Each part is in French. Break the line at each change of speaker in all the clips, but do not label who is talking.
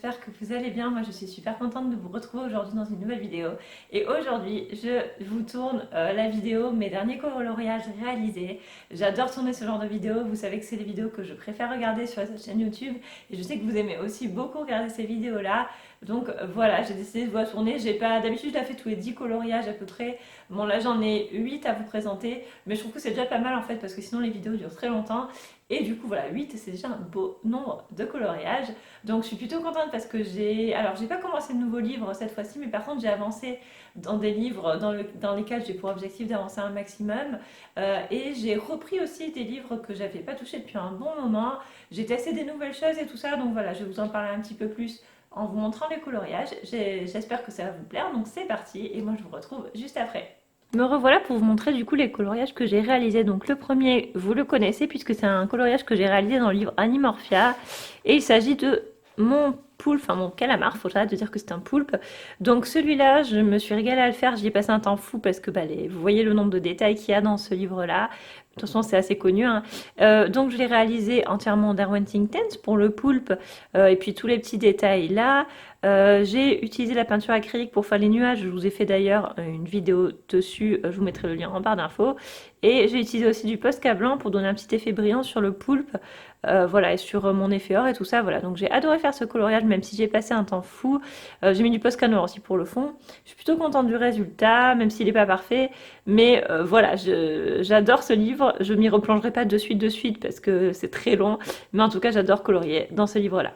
j'espère que vous allez bien. Moi je suis super contente de vous retrouver aujourd'hui dans une nouvelle vidéo. Et aujourd'hui je vous tourne la vidéo mes derniers coloriages réalisés. J'adore tourner ce genre de vidéos, vous savez que c'est les vidéos que je préfère regarder sur cette chaîne YouTube. Et je sais que vous aimez aussi beaucoup regarder ces vidéos-là. Donc voilà, j'ai décidé de vous la tourner. J'ai pas, d'habitude je la fais tous les 10 coloriages à peu près. Bon là j'en ai 8 à vous présenter. Mais je trouve que c'est déjà pas mal en fait parce que sinon les vidéos durent très longtemps. Et du coup, voilà, 8, c'est déjà un beau nombre de coloriages. Donc, je suis plutôt contente parce que j'ai... Alors, j'ai pas commencé de nouveaux livres cette fois-ci, mais par contre, j'ai avancé dans des livres dans lesquels j'ai pour objectif d'avancer un maximum. Et j'ai repris aussi des livres que j'avais pas touchés depuis un bon moment. J'ai testé des nouvelles choses et tout ça. Donc, voilà, je vais vous en parler un petit peu plus en vous montrant les coloriages. J'espère que ça va vous plaire. Donc, c'est parti. Et moi, je vous retrouve juste après. Me revoilà pour vous montrer du coup les coloriages que j'ai réalisés. Donc le premier, vous le connaissez puisque c'est un coloriage que j'ai réalisé dans le livre Animorphia. Et il s'agit de mon poulpe, enfin mon calamar, faut arrêter de dire que c'est un poulpe. Donc celui-là, je me suis régalée à le faire, j'y ai passé un temps fou parce que vous voyez le nombre de détails qu'il y a dans ce livre-là. De toute façon, c'est assez connu, hein. Donc je l'ai réalisé entièrement en Derwent Intense pour le poulpe et puis tous les petits détails là. J'ai utilisé la peinture acrylique pour faire les nuages. Je vous ai fait d'ailleurs une vidéo dessus. Je vous mettrai le lien en barre d'infos. Et j'ai utilisé aussi du Posca blanc pour donner un petit effet brillant sur le poulpe. Voilà, et sur mon effet or et tout ça. Voilà, donc j'ai adoré faire ce coloriage, même si j'ai passé un temps fou. J'ai mis du Posca noir aussi pour le fond. Je suis plutôt contente du résultat, même s'il n'est pas parfait. Mais voilà, j'adore ce livre. Je m'y replongerai pas de suite parce que c'est très long. Mais en tout cas, j'adore colorier dans ce livre-là.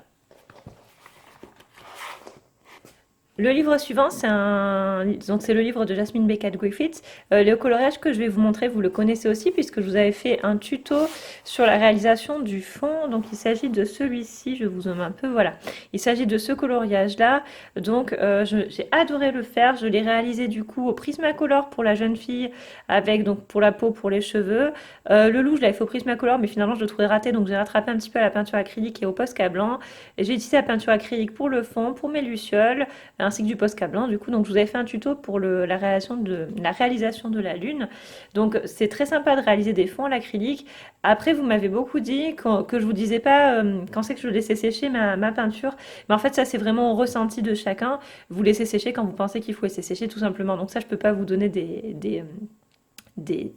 Le livre suivant, c'est le livre de Jasmine Beckett Griffiths. Le coloriage que je vais vous montrer, vous le connaissez aussi puisque je vous avais fait un tuto sur la réalisation du fond. Donc il s'agit de celui-ci, je vous zoome un peu, voilà. Il s'agit de ce coloriage-là. Donc j'ai adoré le faire. Je l'ai réalisé du coup au Prismacolor pour la jeune fille, avec donc pour la peau, pour les cheveux. Le loup, je l'avais fait au Prismacolor, mais finalement je le trouvais raté, donc j'ai rattrapé un petit peu à la peinture acrylique et au Posca blanc. Et j'ai utilisé la peinture acrylique pour le fond, pour mes lucioles ainsi que du Posca blanc du coup. Donc je vous avais fait un tuto pour la réalisation de la lune. Donc c'est très sympa de réaliser des fonds à l'acrylique. Après vous m'avez beaucoup dit que je vous disais pas quand c'est que je laissais sécher ma peinture. Mais en fait ça c'est vraiment au ressenti de chacun. Vous laissez sécher quand vous pensez qu'il faut laisser sécher tout simplement. Donc ça je peux pas vous donner des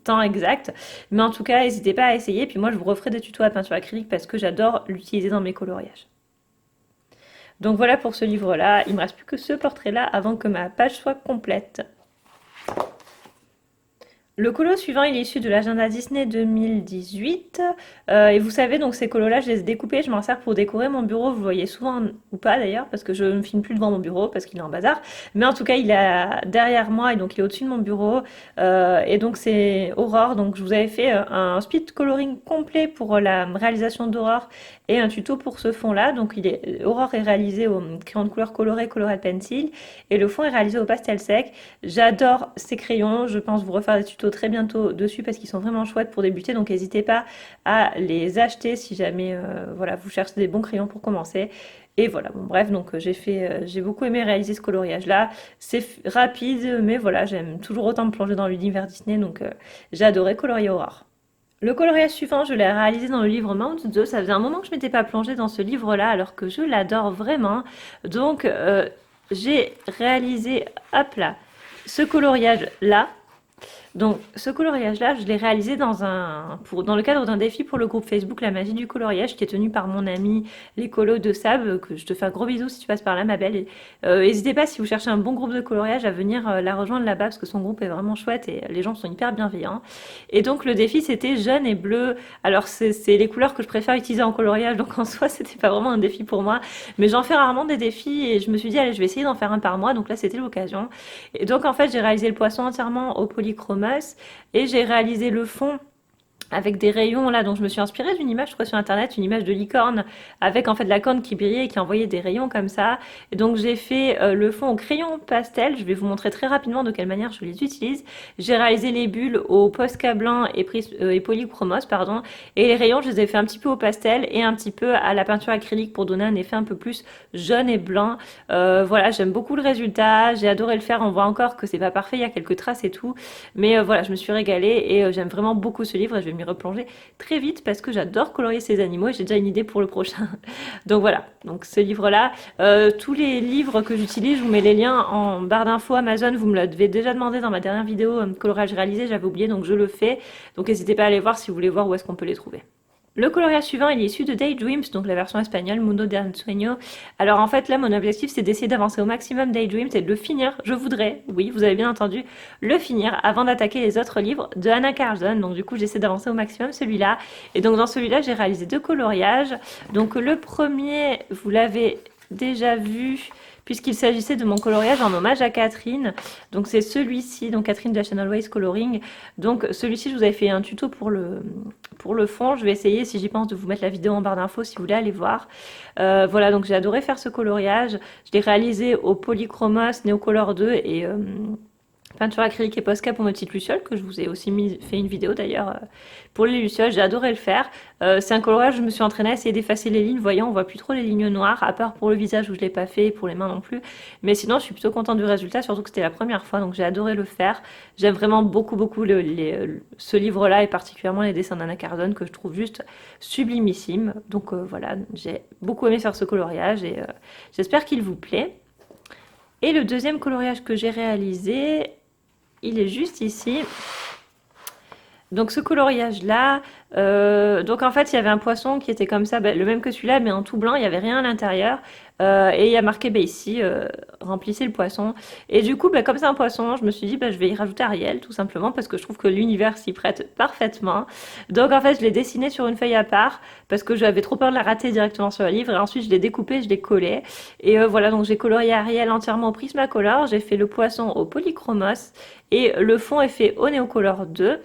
temps exacts. Mais en tout cas, n'hésitez pas à essayer. Puis moi, je vous referai des tutos à peinture acrylique parce que j'adore l'utiliser dans mes coloriages. Donc voilà pour ce livre-là. Il ne me reste plus que ce portrait-là avant que ma page soit complète. Le colo suivant, il est issu de l'agenda Disney 2018. Et vous savez, donc ces colos-là, je les ai découpés. Je m'en sers pour décorer mon bureau. Vous voyez souvent, ou pas d'ailleurs, parce que je ne me filme plus devant mon bureau, parce qu'il est en bazar. Mais en tout cas, il est derrière moi et donc il est au-dessus de mon bureau. Et donc c'est Aurore. Donc je vous avais fait un speed coloring complet pour la réalisation d'Aurore et un tuto pour ce fond-là. Donc Aurore est réalisé au crayon de couleur coloré, Colored Pencil. Et le fond est réalisé au pastel sec. J'adore ces crayons. Je pense vous refaire des tutos très bientôt dessus parce qu'ils sont vraiment chouettes pour débuter. Donc n'hésitez pas à les acheter si jamais voilà, vous cherchez des bons crayons pour commencer. Et voilà, bon bref, donc j'ai beaucoup aimé réaliser ce coloriage-là. C'est rapide, mais voilà, j'aime toujours autant me plonger dans l'univers Disney, donc j'ai adoré colorier Aurore. Le coloriage suivant, je l'ai réalisé dans le livre Mount 2. Ça faisait un moment que je m'étais pas plongée dans ce livre-là, alors que je l'adore vraiment. Donc j'ai réalisé, hop là, ce coloriage-là. Donc ce coloriage-là, je l'ai réalisé dans le cadre d'un défi pour le groupe Facebook La Magie du Coloriage qui est tenu par mon ami l'écolo de Sab, que je te fais un gros bisou si tu passes par là ma belle. N'hésitez pas si vous cherchez un bon groupe de coloriage à venir la rejoindre là-bas parce que son groupe est vraiment chouette et les gens sont hyper bienveillants. Et donc le défi c'était jaune et bleu. Alors c'est les couleurs que je préfère utiliser en coloriage, donc en soi c'était pas vraiment un défi pour moi. Mais j'en fais rarement des défis et je me suis dit allez je vais essayer d'en faire un par mois, donc là c'était l'occasion. Et donc en fait j'ai réalisé le poisson entièrement au polychromate et j'ai réalisé le fond avec des rayons là, donc je me suis inspirée d'une image, je crois sur internet, une image de licorne avec en fait la corne qui brillait et qui envoyait des rayons comme ça. Et donc j'ai fait le fond au crayon pastel, je vais vous montrer très rapidement de quelle manière je les utilise. J'ai réalisé les bulles au Posca blanc et polychromos, pardon, et les rayons je les ai fait un petit peu au pastel et un petit peu à la peinture acrylique pour donner un effet un peu plus jaune et blanc. Voilà, j'aime beaucoup le résultat, j'ai adoré le faire, on voit encore que c'est pas parfait, il y a quelques traces et tout, mais voilà, je me suis régalée et j'aime vraiment beaucoup ce livre et je vais m'y replonger très vite parce que j'adore colorier ces animaux et j'ai déjà une idée pour le prochain. Donc voilà, donc ce livre-là, tous les livres que j'utilise, je vous mets les liens en barre d'infos Amazon, vous me l'avez déjà demandé dans ma dernière vidéo coloriage réalisé, j'avais oublié donc je le fais, donc n'hésitez pas à aller voir si vous voulez voir où est-ce qu'on peut les trouver. Le coloriage suivant, il est issu de Daydreams, donc la version espagnole, Mundo de Ensueño. Alors en fait, là, mon objectif, c'est d'essayer d'avancer au maximum Daydreams et de le finir. Je voudrais, oui, vous avez bien entendu, le finir avant d'attaquer les autres livres de Anna Carlson. Donc du coup, j'essaie d'avancer au maximum celui-là. Et donc dans celui-là, j'ai réalisé 2 coloriages. Donc le premier, vous l'avez déjà vu, puisqu'il s'agissait de mon coloriage en hommage à Catherine. Donc c'est celui-ci, donc Catherine de la chaîne Always Coloring. Donc celui-ci, je vous avais fait un tuto pour le fond. Je vais essayer, si j'y pense, de vous mettre la vidéo en barre d'infos si vous voulez aller voir. Voilà, donc j'ai adoré faire ce coloriage. Je l'ai réalisé au Polychromos Neocolor 2 et peinture acrylique et Posca pour mes petites lucioles, que je vous ai aussi fait une vidéo d'ailleurs pour les lucioles. J'ai adoré le faire. C'est un coloriage, je me suis entraînée à essayer d'effacer les lignes. Voyons, on voit plus trop les lignes noires, à part pour le visage où je l'ai pas fait et pour les mains non plus. Mais sinon, je suis plutôt contente du résultat, surtout que c'était la première fois, donc j'ai adoré le faire. J'aime vraiment beaucoup, beaucoup ce livre-là et particulièrement les dessins d'Anna Cardone que je trouve juste sublimissime. Donc voilà, j'ai beaucoup aimé faire ce coloriage et j'espère qu'il vous plaît. Et le deuxième coloriage que j'ai réalisé, il est juste ici. Donc ce coloriage-là, donc en fait il y avait un poisson qui était comme ça, le même que celui-là, mais en tout blanc, il n'y avait rien à l'intérieur. Et il y a marqué ici, remplissez le poisson. Et du coup, comme c'est un poisson, je me suis dit, je vais y rajouter Ariel, tout simplement, parce que je trouve que l'univers s'y prête parfaitement. Donc en fait, je l'ai dessiné sur une feuille à part, parce que j'avais trop peur de la rater directement sur le livre. Et ensuite, je l'ai découpé, je l'ai collé. Et voilà, donc j'ai colorié Ariel entièrement au Prismacolor. J'ai fait le poisson au Polychromos. Et le fond est fait au Neocolor 2.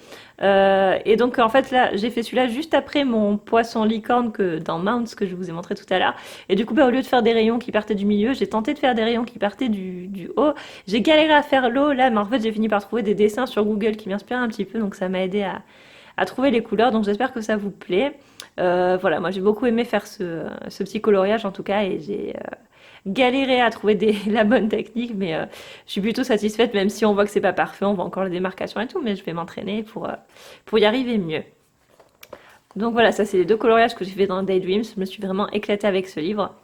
Et donc en fait là j'ai fait celui-là juste après mon poisson licorne que dans Mounts que je vous ai montré tout à l'heure. Et du coup au lieu de faire des rayons qui partaient du milieu, j'ai tenté de faire des rayons qui partaient du haut. J'ai galéré à faire l'eau là, mais en fait j'ai fini par trouver des dessins sur Google qui m'inspirent un petit peu, donc ça m'a aidé à trouver les couleurs. Donc j'espère que ça vous plaît. Voilà, moi j'ai beaucoup aimé faire ce petit coloriage en tout cas, et j'ai galéré à trouver la bonne technique, mais je suis plutôt satisfaite, même si on voit que c'est pas parfait, on voit encore les démarcations et tout, mais je vais m'entraîner pour y arriver mieux. Donc voilà, ça c'est les 2 coloriages que j'ai fait dans Daydreams. Je me suis vraiment éclatée avec ce livre.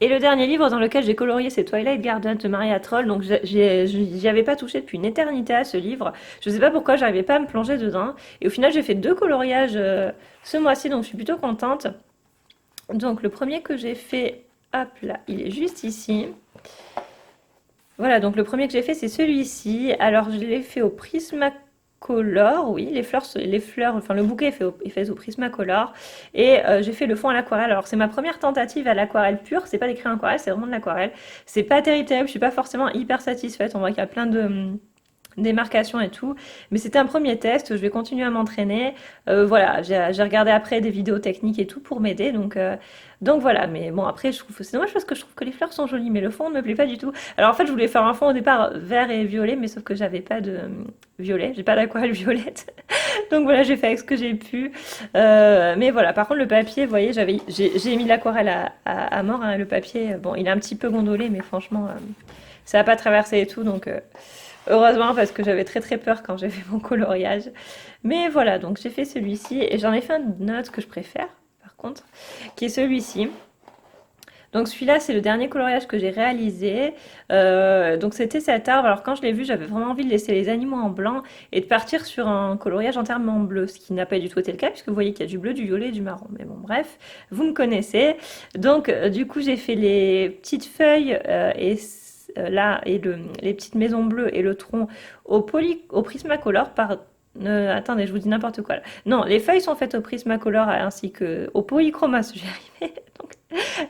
Et le dernier livre dans lequel j'ai colorié, c'est Twilight Garden de Maria Troll. Donc j'y avais pas touché depuis une éternité à ce livre. Je sais pas pourquoi j'arrivais pas à me plonger dedans. Et au final, j'ai fait 2 coloriages ce mois-ci, donc je suis plutôt contente. Donc le premier que j'ai fait, hop là, il est juste ici. Voilà, donc le premier que j'ai fait, c'est celui-ci. Alors je l'ai fait au Prismacolor, oui, les fleurs, enfin le bouquet est fait au Prismacolor. Et j'ai fait le fond à l'aquarelle. Alors c'est ma première tentative à l'aquarelle pure, c'est pas d'écrire en aquarelle, c'est vraiment de l'aquarelle. C'est pas terrible, je suis pas forcément hyper satisfaite. On voit qu'il y a plein de démarcation et tout, mais c'était un premier test. Je vais continuer à m'entraîner. Voilà, j'ai regardé après des vidéos techniques et tout pour m'aider, donc voilà. Mais bon, après je trouve c'est dommage parce que je trouve que les fleurs sont jolies, mais le fond ne me plaît pas du tout. Alors en fait je voulais faire un fond au départ vert et violet, mais sauf que j'avais pas de violet, j'ai pas d'aquarelle violette. Donc voilà, j'ai fait avec ce que j'ai pu. Mais voilà, par contre le papier, vous voyez, j'ai mis l'aquarelle à mort, hein. Le papier, bon, il est un petit peu gondolé, mais franchement ça n'a pas traversé et tout, donc heureusement, parce que j'avais très très peur quand j'ai fait mon coloriage. Mais voilà, donc j'ai fait celui-ci et j'en ai fait un autre que je préfère, par contre, qui est celui-ci. Donc celui-là, c'est le dernier coloriage que j'ai réalisé. Donc c'était cet arbre. Alors quand je l'ai vu, j'avais vraiment envie de laisser les animaux en blanc et de partir sur un coloriage entièrement bleu, ce qui n'a pas du tout été le cas, puisque vous voyez qu'il y a du bleu, du violet et du marron. Mais bon, bref, vous me connaissez. Donc du coup, j'ai fait les petites feuilles là et les petites maisons bleues et le tronc au Prismacolor attendez, je vous dis n'importe quoi là. Non, les feuilles sont faites au Prismacolor ainsi que au Polychromos, j'y arrivais. Donc,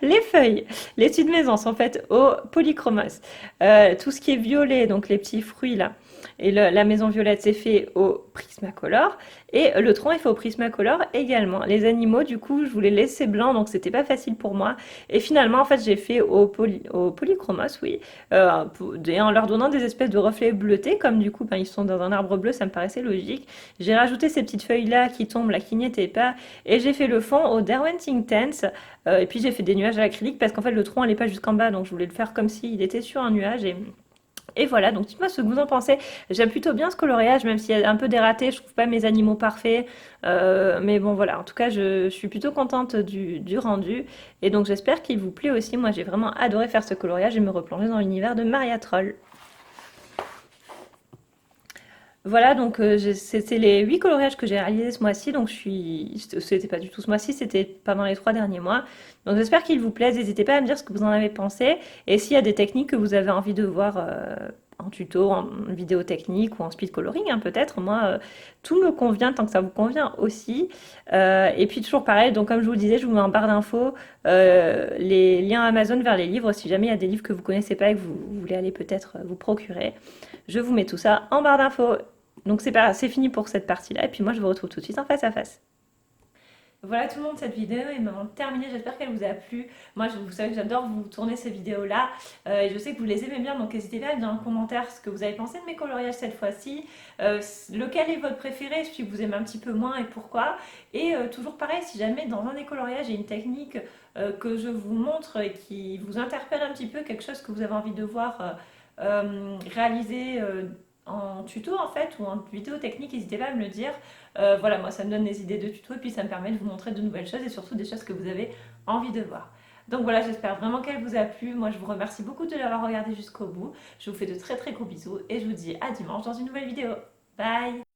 les feuilles, les petites maisons sont faites au Polychromos. Tout ce qui est violet, donc les petits fruits là, et la maison violette, c'est fait au Prismacolor. Et le tronc est fait au Prismacolor également. Les animaux, du coup, je voulais laisser blanc, donc c'était pas facile pour moi. Et finalement, en fait, j'ai fait au Polychromos, oui, et en leur donnant des espèces de reflets bleutés, comme du coup, ils sont dans un arbre bleu, ça me paraissait logique. J'ai rajouté ces petites feuilles-là qui tombent, là, qui n'y étaient pas. Et j'ai fait le fond au Derwent Tense. Et puis j'ai fait des nuages à l'acrylique parce qu'en fait, le tronc n'allait pas jusqu'en bas, donc je voulais le faire comme s'il était sur un nuage. Et voilà, donc dites-moi ce que vous en pensez. J'aime plutôt bien ce coloriage, même s'il y a un peu des ratés, je trouve pas mes animaux parfaits. Mais bon voilà, en tout cas je suis plutôt contente du rendu. Et donc j'espère qu'il vous plaît aussi. Moi j'ai vraiment adoré faire ce coloriage et me replonger dans l'univers de Maria Troll. Voilà, donc c'était les 8 coloriages que j'ai réalisés ce mois-ci, donc c'était pas du tout ce mois-ci, c'était pendant les 3 derniers mois. Donc j'espère qu'ils vous plaisent, n'hésitez pas à me dire ce que vous en avez pensé, et s'il y a des techniques que vous avez envie de voir en tuto, en vidéo technique ou en speed coloring, hein, peut-être. Moi, tout me convient tant que ça vous convient aussi. Et puis toujours pareil, donc comme je vous le disais, je vous mets en barre d'infos les liens Amazon vers les livres, si jamais il y a des livres que vous connaissez pas et que vous voulez aller peut-être vous procurer. Je vous mets tout ça en barre d'infos. Donc c'est fini pour cette partie-là. Et puis moi, je vous retrouve tout de suite en face à face. Voilà tout le monde, cette vidéo est maintenant terminée. J'espère qu'elle vous a plu. Moi, vous savez que j'adore vous tourner ces vidéos-là. Et je sais que vous les aimez bien. Donc n'hésitez pas à me dire en commentaire ce que vous avez pensé de mes coloriages cette fois-ci. Lequel est votre préféré, celui que vous aimez un petit peu moins et pourquoi. Et toujours pareil, si jamais dans un des coloriages, il y a une technique que je vous montre et qui vous interpelle un petit peu, quelque chose que vous avez envie de voir réalisé en tuto en fait ou en vidéo technique, n'hésitez pas à me le dire. Voilà, moi ça me donne des idées de tuto et puis ça me permet de vous montrer de nouvelles choses et surtout des choses que vous avez envie de voir. Donc voilà, j'espère vraiment qu'elle vous a plu. Moi je vous remercie beaucoup de l'avoir regardé jusqu'au bout. Je vous fais de très très gros bisous et je vous dis à dimanche dans une nouvelle vidéo. Bye!